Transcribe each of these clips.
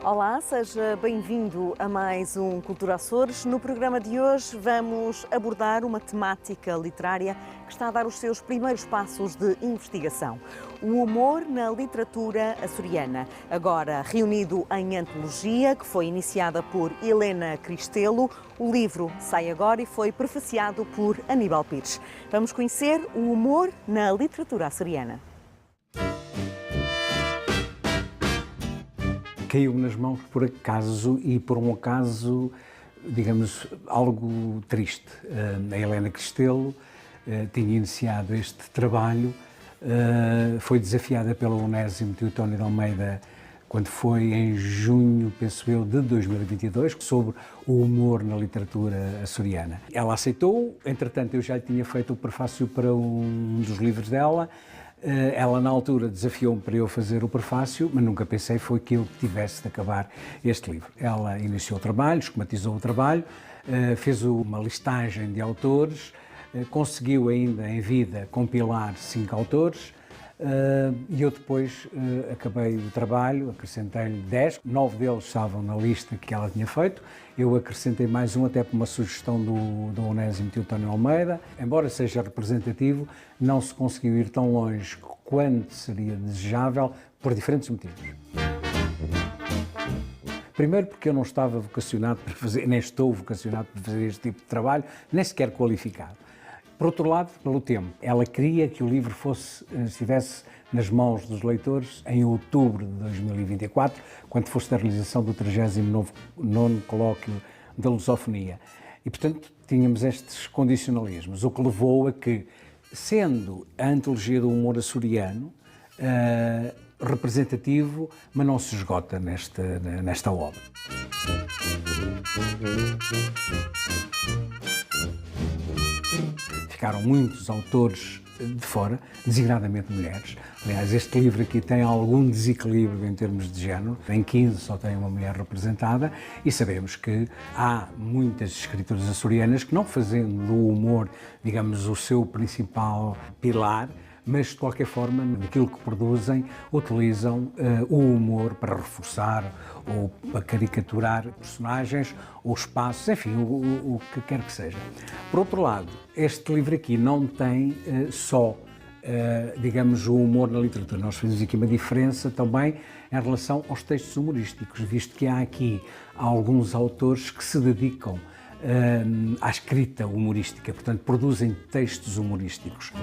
Olá, seja bem-vindo a mais um Cultura Açores. No programa de hoje vamos abordar uma temática literária que está a dar os seus primeiros passos de investigação. O humor na literatura açoriana, agora reunido em antologia, que foi iniciada por Helena Cristelo. O livro sai agora e foi prefaciado por Aníbal Pires. Vamos conhecer o humor na literatura açoriana. Caiu nas mãos por acaso e por um acaso, digamos, algo triste. A Helena Cristelo tinha iniciado este trabalho, foi desafiada pela Onésimo Teotónio de Almeida quando foi em junho, penso eu, de 2022, sobre o humor na literatura açoriana. Ela aceitou, entretanto eu já lhe tinha feito o prefácio para um dos livros dela. Ela, na altura, desafiou-me para eu fazer o prefácio, mas nunca pensei foi que eu tivesse de acabar este livro. Ela iniciou o trabalho, esquematizou o trabalho, fez uma listagem de autores, conseguiu ainda em vida compilar 5 autores, e eu depois acabei o trabalho, acrescentei-lhe 10, 9 deles estavam na lista que ela tinha feito, eu acrescentei mais um até por uma sugestão do Onésimo Teotónio Almeida. Embora seja representativo, não se conseguiu ir tão longe quanto seria desejável por diferentes motivos. Primeiro porque eu não estava vocacionado para fazer, nem estou vocacionado para fazer este tipo de trabalho, nem sequer qualificado. Por outro lado, pelo tempo. Ela queria que o livro estivesse nas mãos dos leitores em outubro de 2024, quando fosse a realização do 39º Colóquio da Lusofonia. E, portanto, tínhamos estes condicionalismos, o que levou a que, sendo a antologia do humor açoriano representativo, mas não se esgota nesta obra. Ficaram muitos autores de fora, designadamente mulheres. Aliás, este livro aqui tem algum desequilíbrio em termos de género. Em 15 só tem uma mulher representada e sabemos que há muitas escritoras açorianas que, não fazendo do humor, digamos, o seu principal pilar, mas de qualquer forma, naquilo que produzem, utilizam o humor para reforçar ou para caricaturar personagens ou espaços, enfim, o que quer que seja. Por outro lado, este livro aqui não tem só, digamos, o humor na literatura. Nós fazemos aqui uma diferença também em relação aos textos humorísticos, visto que há aqui alguns autores que se dedicam à escrita humorística, portanto, produzem textos humorísticos.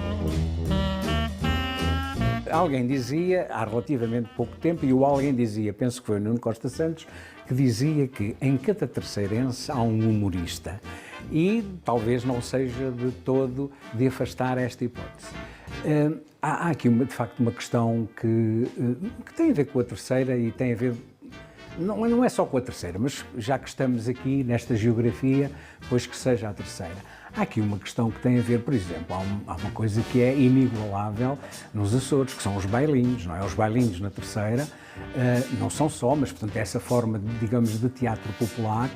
Alguém dizia, há relativamente pouco tempo, e o alguém dizia, penso que foi o Nuno Costa Santos, que dizia que em cada terceirense há um humorista. E talvez não seja de todo de afastar esta hipótese. Há aqui, de facto, uma questão que tem a ver com a terceira e tem a ver... Não é só com a terceira, mas já que estamos aqui nesta geografia, pois que seja a terceira. Há aqui uma questão que tem a ver, por exemplo, há uma coisa que é inigualável nos Açores, que são os bailinhos, não é? Os bailinhos na terceira não são só, mas, portanto, essa forma, digamos, de teatro popular,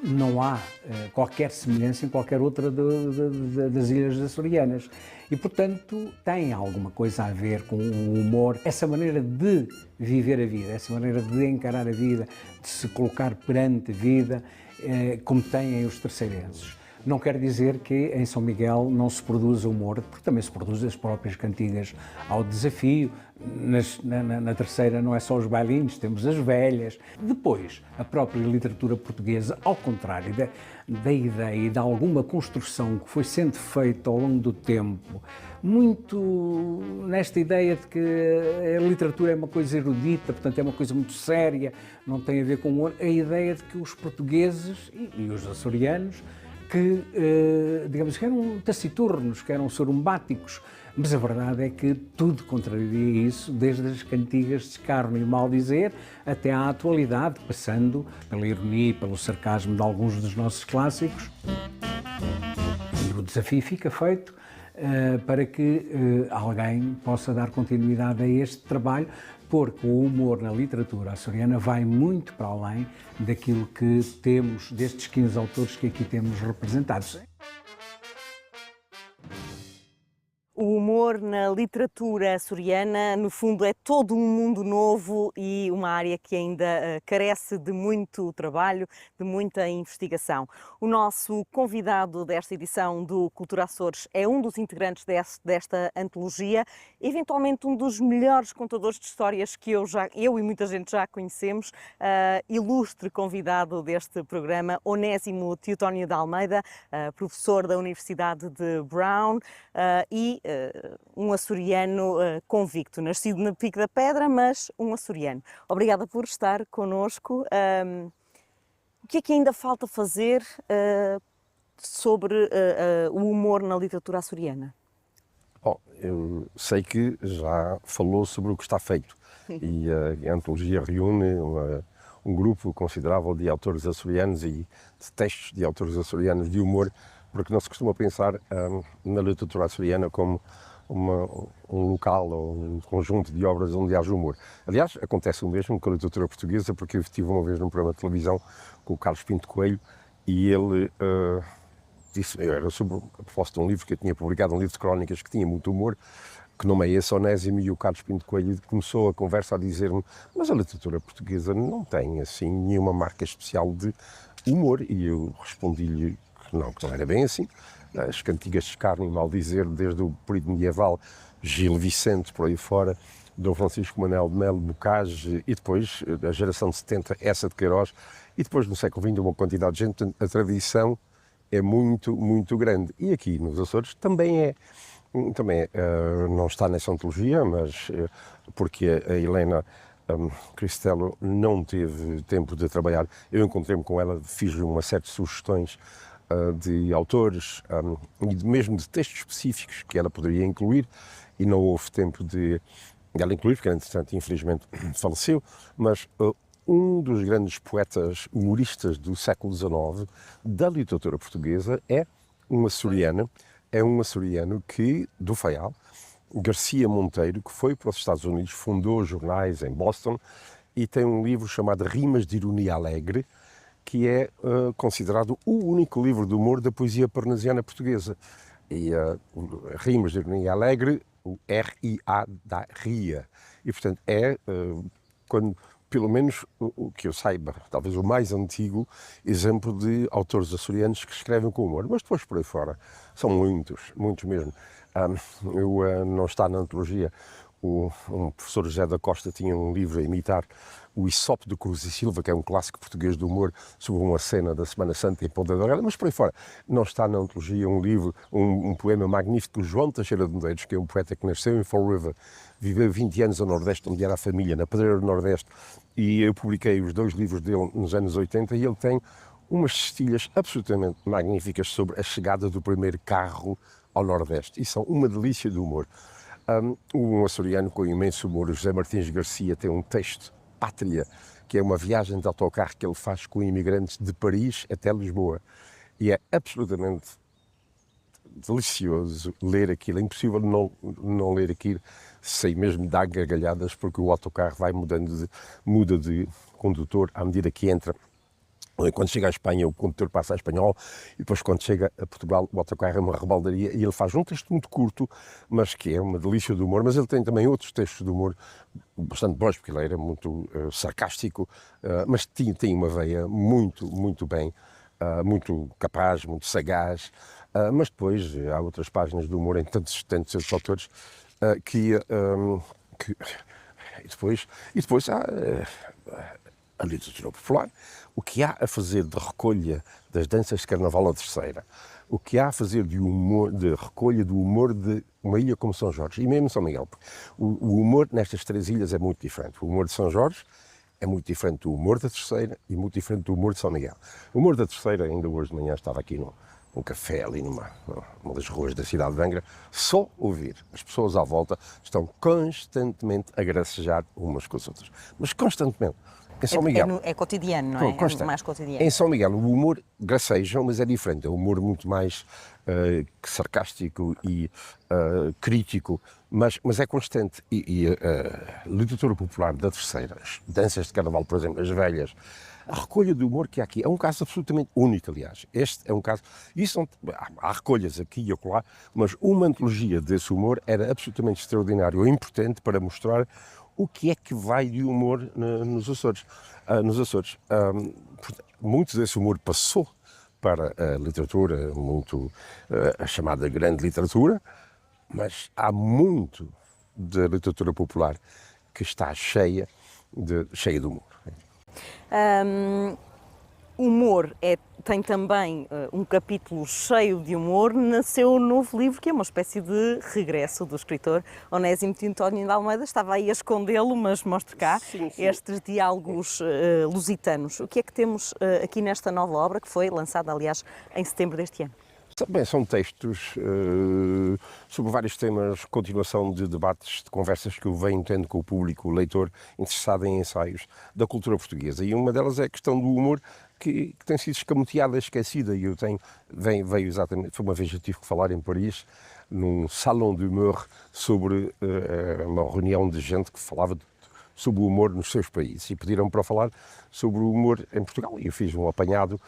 não há qualquer semelhança em qualquer outra das ilhas açorianas. E, portanto, tem alguma coisa a ver com o humor, essa maneira de viver a vida, essa maneira de encarar a vida, de se colocar perante a vida, como têm os terceirenses. Não quer dizer que em São Miguel não se produza humor, porque também se produzem as próprias cantigas ao desafio. Na terceira não é só os bailinhos, temos as velhas. Depois, a própria literatura portuguesa, ao contrário da ideia e de alguma construção que foi sendo feita ao longo do tempo, muito nesta ideia de que a literatura é uma coisa erudita, portanto é uma coisa muito séria, não tem a ver com o humor, a ideia de que os portugueses e os açorianos que, digamos, que eram taciturnos, que eram sorumbáticos, mas a verdade é que tudo contraria isso, desde as cantigas de escárnio e mal-dizer até à atualidade, passando pela ironia e pelo sarcasmo de alguns dos nossos clássicos. E o desafio fica feito para que alguém possa dar continuidade a este trabalho, porque o humor na literatura açoriana vai muito para além daquilo que temos, destes 15 autores que aqui temos representados. O humor na literatura açoriana, no fundo, é todo um mundo novo e uma área que ainda carece de muito trabalho, de muita investigação. O nosso convidado desta edição do Cultura Açores é um dos integrantes desta antologia, eventualmente um dos melhores contadores de histórias que eu e muita gente já conhecemos, ilustre convidado deste programa, Onésimo Teotónio de Almeida, professor da Universidade de Brown e um açoriano convicto, nascido no Pico da Pedra, mas um açoriano. Obrigada por estar connosco. O que é que ainda falta fazer sobre o humor na literatura açoriana? Bom, eu sei que já falou sobre o que está feito e a antologia reúne um grupo considerável de autores açorianos e de textos de autores açorianos de humor, porque não se costuma pensar na literatura açoriana como um local ou um conjunto de obras onde haja humor. Aliás, acontece o mesmo com a literatura portuguesa, porque eu estive uma vez num programa de televisão com o Carlos Pinto Coelho e ele disse, era sobre a proposta de um livro que eu tinha publicado, um livro de crónicas que tinha muito humor, que não é esse, Onésimo, e o Carlos Pinto Coelho começou a conversa a dizer-me, mas a literatura portuguesa não tem assim nenhuma marca especial de humor, e eu respondi-lhe que não era bem assim. As cantigas de escárnio e maldizer desde o período medieval, Gil Vicente, por aí fora, Dom Francisco Manuel de Melo Bocage, e depois a geração de 70, essa de Queiroz, e depois no século XX uma quantidade de gente. A tradição é muito, muito grande. E aqui nos Açores também é. Não está nessa antologia, mas porque a Helena Cristelo não teve tempo de trabalhar. Eu encontrei-me com ela, fiz-lhe uma série de sugestões de autores e mesmo de textos específicos que ela poderia incluir, e não houve tempo de ela incluir, porque entretanto, infelizmente, faleceu, mas um dos grandes poetas humoristas do século XIX da literatura portuguesa é um açoriano que, do Faial, Garcia Monteiro, que foi para os Estados Unidos, fundou jornais em Boston e tem um livro chamado Rimas de Ironia Alegre, que é considerado o único livro de humor da poesia parnasiana portuguesa. E Rimas de Ironia Alegre, o R-I-A da Ria. E, portanto, quando, pelo menos o que eu saiba, talvez o mais antigo exemplo de autores açorianos que escrevem com humor. Mas depois, por aí fora, são muitos mesmo. Não está na antologia. Um professor José da Costa tinha um livro a imitar o Isopo de Cruz e Silva, que é um clássico português do humor, sobre uma cena da Semana Santa em Ponta Delgada, mas por aí fora não está na antologia um livro, um poema magnífico do João Teixeira de Medeiros, que é um poeta que nasceu em Fall River, viveu 20 anos ao Nordeste, onde era a família, na Pedreira do Nordeste, e eu publiquei os 2 livros dele nos anos 80, e ele tem umas cestilhas absolutamente magníficas sobre a chegada do primeiro carro ao Nordeste, e são uma delícia de humor. Um açoriano com imenso humor, o José Martins Garcia, tem um texto, Pátria, que é uma viagem de autocarro que ele faz com imigrantes de Paris até Lisboa. E é absolutamente delicioso ler aquilo. É impossível não ler aquilo sem mesmo dar gargalhadas, porque o autocarro vai muda de condutor à medida que entra. Quando chega à Espanha, o condutor passa a espanhol, e depois, quando chega a Portugal, o autocarro é uma rebaldaria, e ele faz um texto muito curto, mas que é uma delícia de humor. Mas ele tem também outros textos de humor bastante bons, porque ele era muito sarcástico, mas tem uma veia muito bem, muito capaz, muito sagaz. Mas depois há outras páginas de humor em tantos outros autores e depois há a literatura popular. O que há a fazer de recolha das danças de carnaval na Terceira, o que há a fazer de recolha do humor de uma ilha como São Jorge, e mesmo São Miguel. O humor nestas 3 ilhas é muito diferente. O humor de São Jorge é muito diferente do humor da Terceira e muito diferente do humor de São Miguel. O humor da Terceira, ainda hoje de manhã estava aqui num café ali numa das ruas da cidade de Angra, só ouvir. As pessoas à volta estão constantemente a gracejar umas com as outras, mas constantemente. Em São Miguel. É cotidiano, não é? É mais cotidiano. Em São Miguel o humor gracejam, mas é diferente. É um humor muito mais sarcástico e crítico, mas é constante. E a literatura popular da terceira, as danças de carnaval, por exemplo, as velhas, a recolha de humor que há aqui é um caso absolutamente único, aliás. Este é um caso... há recolhas aqui e acolá, mas uma antologia desse humor era absolutamente extraordinário e importante para mostrar o que é que vai de humor nos Açores. Muito desse humor passou para a literatura, a chamada grande literatura, mas há muito da literatura popular que está cheia de humor. Humor tem também um capítulo cheio de humor no seu novo livro, que é uma espécie de regresso do escritor Onésimo Tintónio de Almeida. Estava aí a escondê-lo, mas mostre cá estes diálogos lusitanos. O que é que temos aqui nesta nova obra, que foi lançada, aliás, em setembro deste ano? Bem, são textos sobre vários temas, continuação de debates, de conversas que eu venho tendo com o público, o leitor, interessado em ensaios da cultura portuguesa. E uma delas é a questão do humor, que tem sido escamoteada, esquecida. E veio exatamente, foi uma vez eu tive que falar em Paris, num salão de humor, sobre uma reunião de gente que falava sobre o humor nos seus países. E pediram-me para falar sobre o humor em Portugal. E eu fiz um apanhado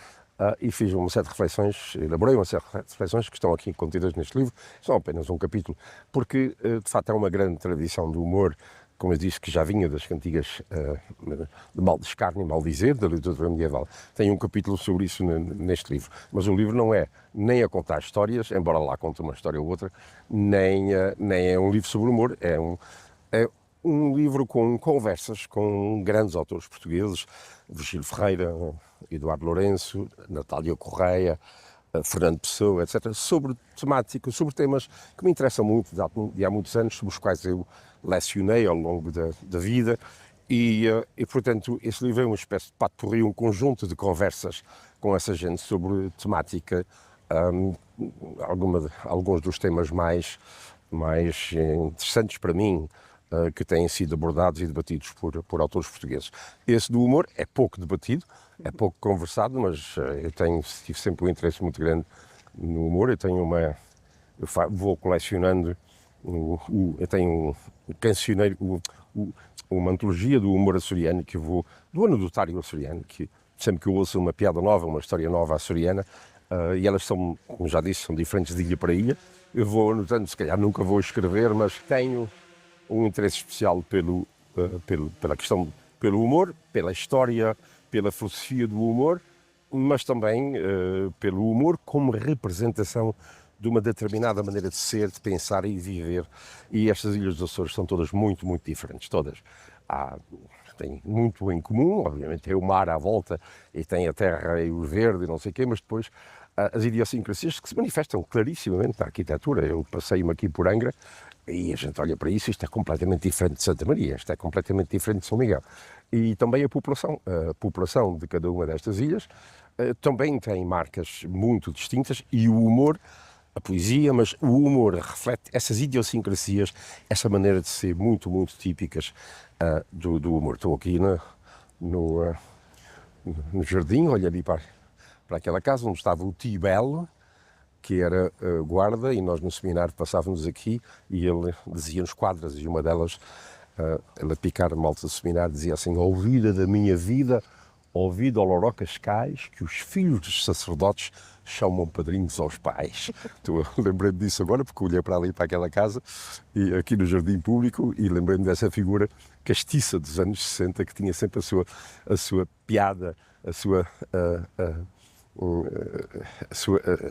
e fiz uma série de reflexões, elaborei uma série de reflexões que estão aqui contidas neste livro, são apenas um capítulo, porque de facto é uma grande tradição do humor, como eu disse, que já vinha das cantigas de mal-descarne e mal-dizer, da literatura medieval. Tem um capítulo sobre isso neste livro, mas o livro não é nem a contar histórias, embora lá conte uma história ou outra, nem é um livro sobre humor, é um livro com conversas com grandes autores portugueses, Virgílio Ferreira, Eduardo Lourenço, Natália Correia, Fernando Pessoa, etc., sobre temáticas, sobre temas que me interessam muito de há muitos anos, sobre os quais eu lecionei ao longo da vida e, portanto, esse livro é uma espécie de pot-pourri, um conjunto de conversas com essa gente sobre temática, alguns dos temas mais interessantes para mim, que têm sido abordados e debatidos por autores portugueses. Esse do humor é pouco debatido, é pouco conversado, mas eu tive sempre um interesse muito grande no humor. Vou colecionando, eu tenho um cancioneiro, uma antologia do humor açoriano do anedotário açoriano, que sempre que eu ouço uma piada nova, uma história nova açoriana, e elas são, como já disse, são diferentes de ilha para ilha, eu vou anotando, se calhar nunca vou escrever, mas tenho um interesse especial pela questão, pelo humor, pela história, pela filosofia do humor, mas também pelo humor como representação de uma determinada maneira de ser, de pensar e de viver. E estas ilhas dos Açores são todas muito, muito diferentes, todas. Têm muito em comum, obviamente tem o mar à volta e tem a terra e o verde e não sei o quê, mas depois as idiosincrasias que se manifestam clarissimamente na arquitetura. Eu passei-me aqui por Angra e a gente olha para isso, isto é completamente diferente de Santa Maria, isto é completamente diferente de São Miguel. E também a população de cada uma destas ilhas também tem marcas muito distintas e o humor, a poesia, mas o humor reflete essas idiosincrasias, essa maneira de ser muito, muito típicas do humor. Estou aqui no jardim, olho ali para aquela casa onde estava o tio Belo, que era guarda, e nós no seminário passávamos aqui e ele dizia-nos quadras, e uma delas, ele a picar malta do seminário, dizia assim: "Ó vida da minha vida, ó vida ao Loró Cascais, que os filhos dos sacerdotes chamam padrinhos aos pais." Então, lembrei-me disso agora, porque olhei para ali, para aquela casa, e aqui no Jardim Público, e lembrei-me dessa figura castiça dos anos 60, que tinha sempre a sua piada, a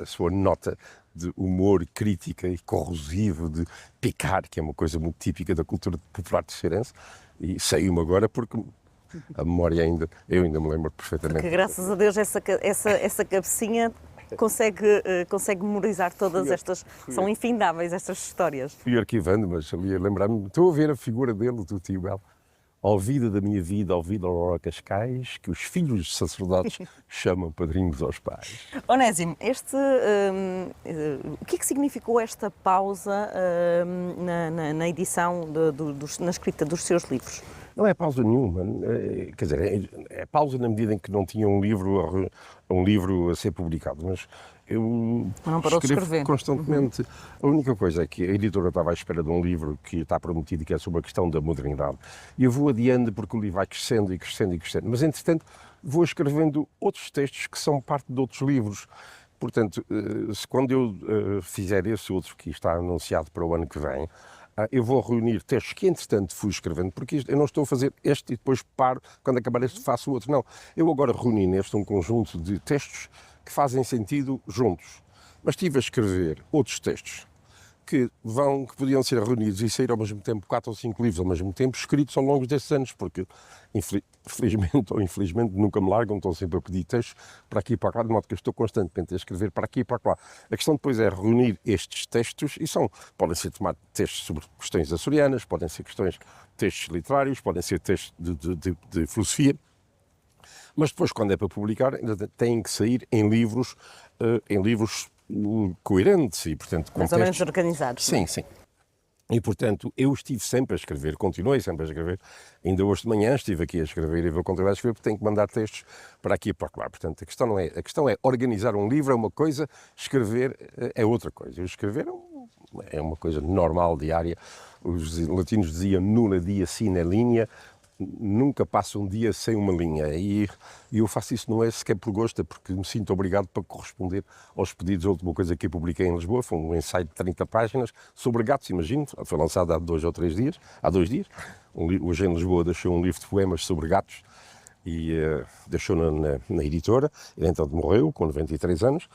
sua nota de humor, crítica e corrosivo, de picar, que é uma coisa muito típica da cultura popular terceirense, e saiu-me agora porque a memória eu ainda me lembro perfeitamente. Porque graças a Deus essa cabecinha consegue memorizar todas estas, são infindáveis estas histórias. Fui arquivando, mas ali a lembrar-me, estou a ver a figura dele, do tio Belo. Ó vida da minha vida, ó vida ao Loró Cascais, que os filhos dos sacerdotes chamam padrinhos aos pais. Onésimo, o que é que significou esta pausa na edição, na escrita dos seus livros? Não é pausa nenhuma, quer dizer, é pausa na medida em que não tinha um livro a ser publicado, mas eu não parou de escrever constantemente. A única coisa é que a editora estava à espera de um livro que está prometido, que é sobre a questão da modernidade, e eu vou adiando porque o livro vai crescendo e crescendo e crescendo, mas entretanto vou escrevendo outros textos que são parte de outros livros. Portanto, quando eu fizer esse outro que está anunciado para o ano que vem, eu vou reunir textos que, entretanto, fui escrevendo, porque eu não estou a fazer este e depois paro, quando acabar este faço o outro. Não, eu agora reuni neste um conjunto de textos que fazem sentido juntos. Mas estive a escrever outros textos que podiam ser reunidos e sair ao mesmo tempo 4 ou 5 livros ao mesmo tempo, escritos ao longo destes anos, porque felizmente ou infelizmente nunca me largam, estão sempre a pedir textos para aqui e para lá, de modo que eu estou constantemente a escrever para aqui e para lá. A questão depois é reunir estes textos, e podem ser textos sobre questões açorianas, podem ser textos literários, podem ser textos de filosofia, mas depois, quando é para publicar, ainda têm que sair em livros coerentes e, portanto, com mais ou menos organizados. Sim, sim. E, portanto, eu estive sempre a escrever, continuei sempre a escrever. Ainda hoje de manhã estive aqui a escrever e vou continuar a escrever porque tenho que mandar textos para aqui e para lá. Portanto, a questão é organizar um livro é uma coisa, escrever é outra coisa. Escrever é uma coisa normal, diária. Os latinos diziam nulla dia sine linea. Nunca passa um dia sem uma linha, e eu faço isso não é sequer por gosto, é porque me sinto obrigado para corresponder aos pedidos. A última coisa que eu publiquei em Lisboa foi um ensaio de 30 páginas sobre gatos, imagino, foi lançado há 2 ou 3 dias, hoje em Lisboa deixou um livro de poemas sobre gatos e deixou na editora. Ele então morreu com 93 anos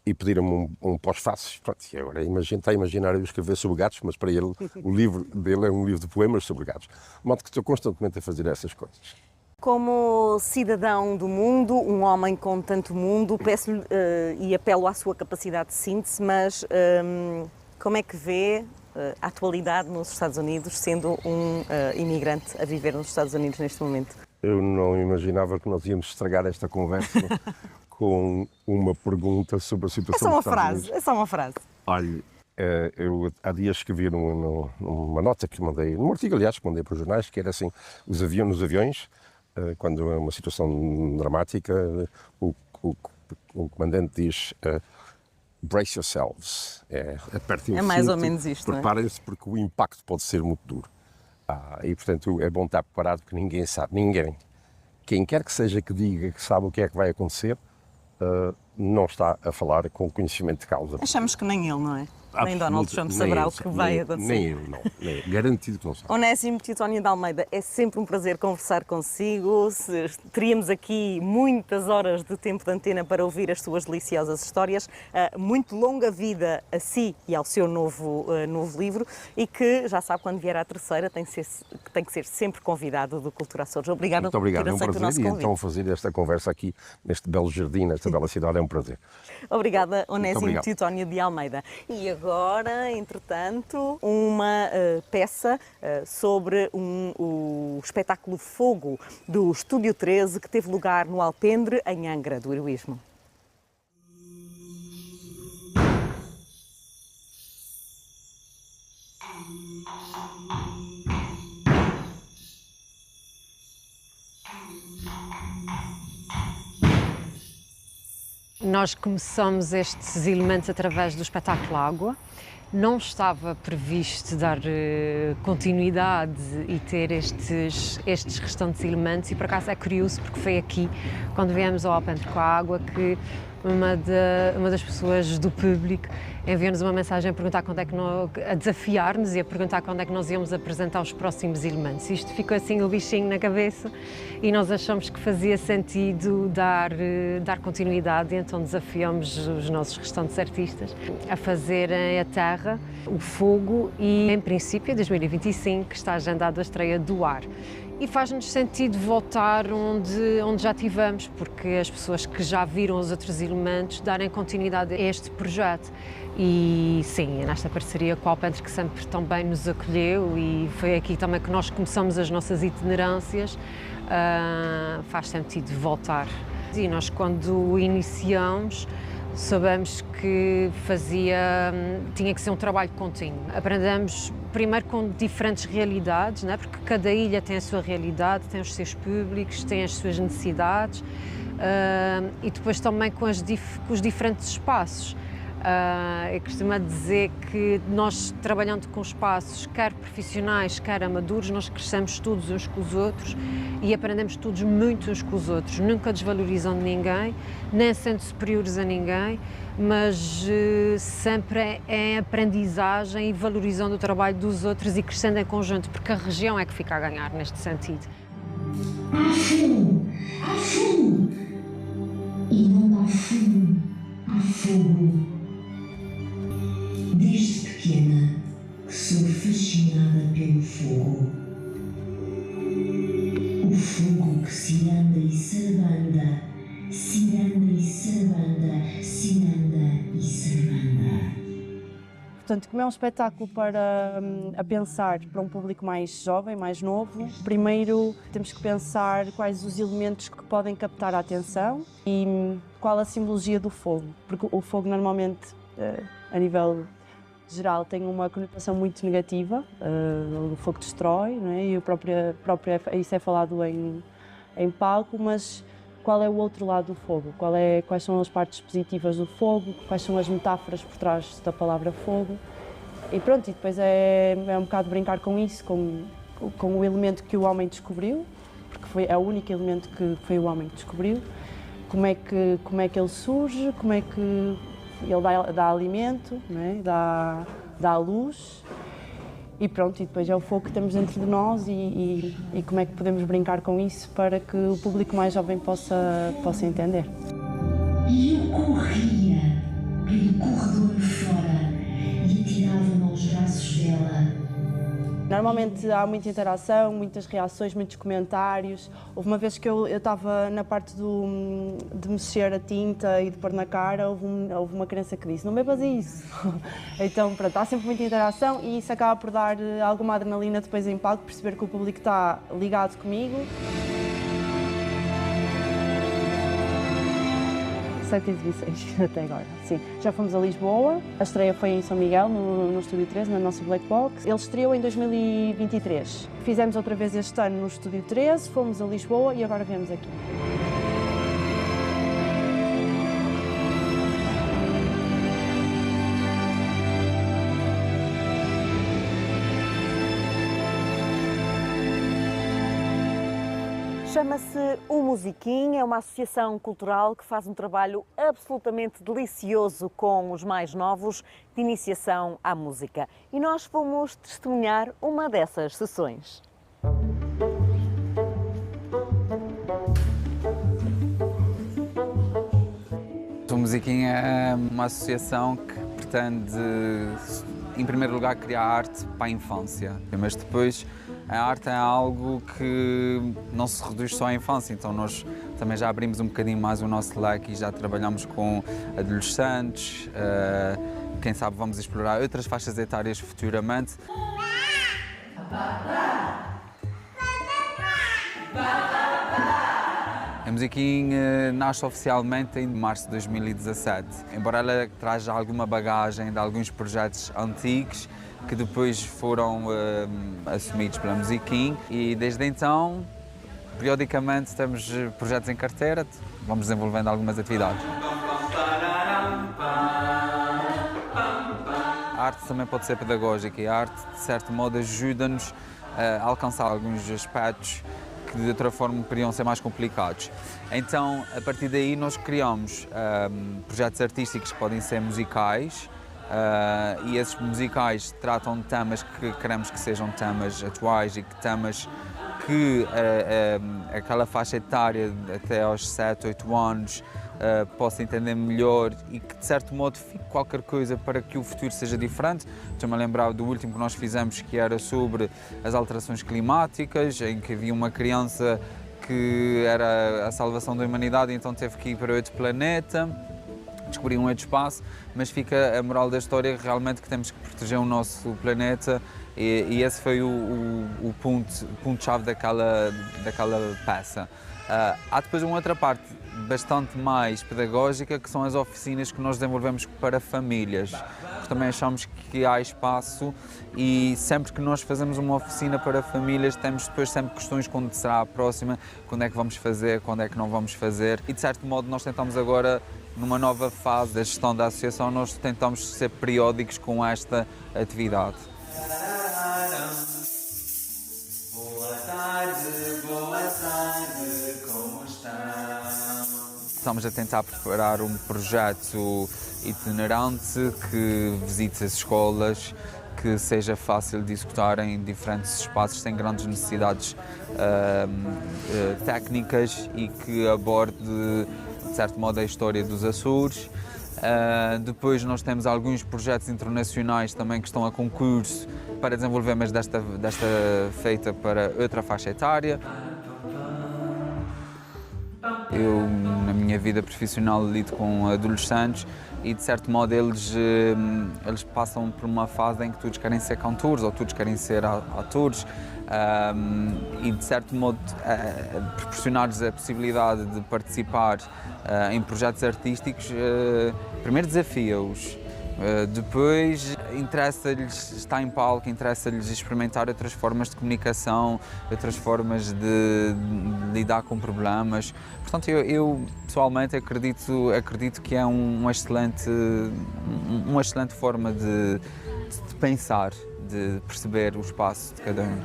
e pediram-me um pós-fácil. E agora está a imaginar eu escrever sobre gatos, mas para ele o livro dele é um livro de poemas sobre gatos. De modo que estou constantemente a fazer essas coisas. Como cidadão do mundo, um homem com tanto mundo, peço-lhe e apelo à sua capacidade de síntese, mas como é que vê a atualidade nos Estados Unidos, sendo um imigrante a viver nos Estados Unidos neste momento? Eu não imaginava que nós íamos estragar esta conversa com uma pergunta sobre a situação dos Estados Unidos. É só uma frase. Olha, eu há dias escrevi numa nota que mandei, num artigo, aliás, que mandei para os jornais, que era assim, nos aviões, quando é uma situação dramática, o comandante diz brace yourselves, apertem o cinto, mais ou menos isto, preparem-se porque o impacto pode ser muito duro. E, portanto, é bom estar preparado porque ninguém sabe, quem quer que seja que diga que sabe o que é que vai acontecer, não está a falar com conhecimento de causa. Achamos que nem ele, não é? Nem Donald Trump saberá o que vai acontecer. Nem eu, não. Garantido que não sabe. Onésimo Teotónio de Almeida, é sempre um prazer conversar consigo. Teríamos aqui muitas horas de tempo de antena para ouvir as suas deliciosas histórias. Muito longa vida a si e ao seu novo livro, e que, já sabe, quando vier à terceira tem que ser sempre convidado do Cultura Açores. Obrigada por ter aceito o nosso convite. Então fazer esta conversa aqui neste belo jardim, nesta bela cidade, é um prazer. Obrigada, Onésimo Teotónio de Almeida. E agora, entretanto, uma peça sobre o espetáculo Fogo do Estúdio 13, que teve lugar no Alpendre, em Angra do Heroísmo. Nós começamos estes elementos através do espetáculo Água. Não estava previsto dar continuidade e ter estes restantes elementos, e por acaso é curioso porque foi aqui, quando viemos ao Alpendre com a Água, que uma das pessoas do público enviou-nos uma mensagem a perguntar a desafiar-nos e a perguntar quando é que nós íamos apresentar os próximos elementos. Isto ficou assim o bichinho na cabeça e nós achamos que fazia sentido dar continuidade, e então desafiamos os nossos restantes artistas a fazerem a terra, o fogo, e em princípio em 2025 está agendado a estreia do ar. E faz-nos sentido voltar onde já tivemos, porque as pessoas que já viram os outros elementos darem continuidade a este projeto. E sim, é nesta parceria com o Alpendre que sempre tão bem nos acolheu, e foi aqui também que nós começamos as nossas itinerâncias. Faz sentido voltar. E nós, quando iniciamos, Soubemos que tinha que ser um trabalho contínuo. Aprendemos primeiro com diferentes realidades, não é? Porque cada ilha tem a sua realidade, tem os seus públicos, tem as suas necessidades, e depois também com os diferentes espaços. Eu costumo dizer que nós, trabalhando com espaços, quer profissionais, quer amadores, nós crescemos todos uns com os outros e aprendemos todos muito uns com os outros, nunca desvalorizando ninguém, nem sendo superiores a ninguém, mas sempre em aprendizagem e valorizando o trabalho dos outros e crescendo em conjunto, porque a região é que fica a ganhar neste sentido. Há fogo! E não há fogo, há fogo. Desde pequena que sou fascinada pelo fogo. O fogo que ciranda e sarabanda, ciranda e sarabanda, ciranda e sarabanda. Portanto, como é um espetáculo a pensar para um público mais jovem, mais novo, primeiro temos que pensar quais os elementos que podem captar a atenção e qual a simbologia do fogo, porque o fogo normalmente, a nível geral, tem uma conotação muito negativa, o fogo destrói, não é? E isso é falado em palco, mas qual é o outro lado do fogo? Quais são as partes positivas do fogo? Quais são as metáforas por trás da palavra fogo? E pronto, e depois é um bocado brincar com isso, com o elemento que o homem descobriu, porque é o único elemento que foi o homem que descobriu, como é que ele surge, como é que ele dá alimento, não é? dá luz. E pronto, e depois é o fogo que temos dentro de nós e como é que podemos brincar com isso para que o público mais jovem possa entender. E eu corria pelo corredor fora e atirava-me aos braços dela. Normalmente há muita interação, muitas reações, muitos comentários. Houve uma vez que eu estava na parte de mexer a tinta e de pôr na cara, houve uma criança que disse: não bebas isso. Então, pronto, há sempre muita interação e isso acaba por dar alguma adrenalina depois em palco, perceber que o público está ligado comigo. 7 exibições até agora, sim. Já fomos a Lisboa, a estreia foi em São Miguel, no Estúdio 13, na nossa Black Box. Ele estreou em 2023. Fizemos outra vez este ano no Estúdio 13, fomos a Lisboa e agora viemos aqui. Chama-se O Musiquinho, é uma associação cultural que faz um trabalho absolutamente delicioso com os mais novos de iniciação à música. E nós fomos testemunhar uma dessas sessões. O Musiquinho é uma associação que pretende, em primeiro lugar, criar arte para a infância, mas depois a arte é algo que não se reduz só à infância, então nós também já abrimos um bocadinho mais o nosso leque e já trabalhamos com adolescentes, quem sabe vamos explorar outras faixas etárias futuramente. A Musiquinho nasce oficialmente em março de 2017, embora ela traja alguma bagagem de alguns projetos antigos que depois foram assumidos pela Musiquinho e desde então, periodicamente, temos projetos em carteira, vamos desenvolvendo algumas atividades. A arte também pode ser pedagógica e a arte, de certo modo, ajuda-nos a alcançar alguns aspectos que de outra forma poderiam ser mais complicados. Então, a partir daí, nós criamos projetos artísticos que podem ser musicais, e esses musicais tratam de temas que queremos que sejam temas atuais e que temas que aquela faixa etária até aos 7, 8 anos possa entender melhor e que de certo modo fique qualquer coisa para que o futuro seja diferente. Estou-me a lembrar do último que nós fizemos, que era sobre as alterações climáticas, em que havia uma criança que era a salvação da humanidade, então teve que ir para outro planeta, descobrir um outro espaço, mas fica a moral da história realmente que temos que proteger o nosso planeta e esse foi o ponto-chave daquela peça. Há depois uma outra parte bastante mais pedagógica, que são as oficinas que nós desenvolvemos para famílias. Também achamos que há espaço e sempre que nós fazemos uma oficina para famílias temos depois sempre questões quando será a próxima, quando é que vamos fazer, quando é que não vamos fazer. E de certo modo nós tentamos agora, numa nova fase da gestão da associação, nós tentamos ser periódicos com esta atividade. Boa tarde, como estão? Estamos a tentar preparar um projeto itinerante que visite as escolas, que seja fácil de executar em diferentes espaços sem grandes necessidades técnicas e que aborde, de certo modo, a história dos Açores. Depois nós temos alguns projetos internacionais também que estão a concurso para desenvolver, mas desta feita para outra faixa etária. Eu, na minha vida profissional, lido com adolescentes e, de certo modo, eles passam por uma fase em que todos querem ser cantores ou todos querem ser atores e, de certo modo, proporcionar-lhes a possibilidade de participar em projetos artísticos, primeiro desafia-os. Depois interessa-lhes estar em palco, interessa-lhes experimentar outras formas de comunicação, outras formas de lidar com problemas. Portanto, eu pessoalmente acredito que é uma excelente forma de pensar, de perceber o espaço de cada um.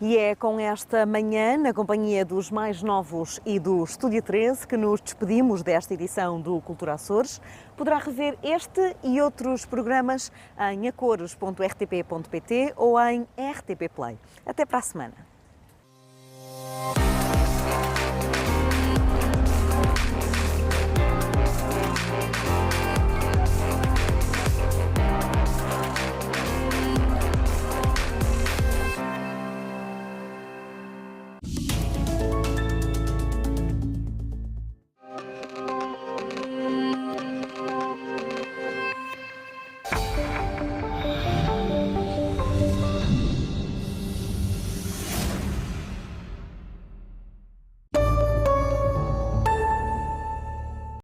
E é com esta manhã, na companhia dos mais novos e do Estúdio 13, que nos despedimos desta edição do Cultura Açores. Poderá rever este e outros programas em acores.rtp.pt ou em RTP Play. Até para a semana.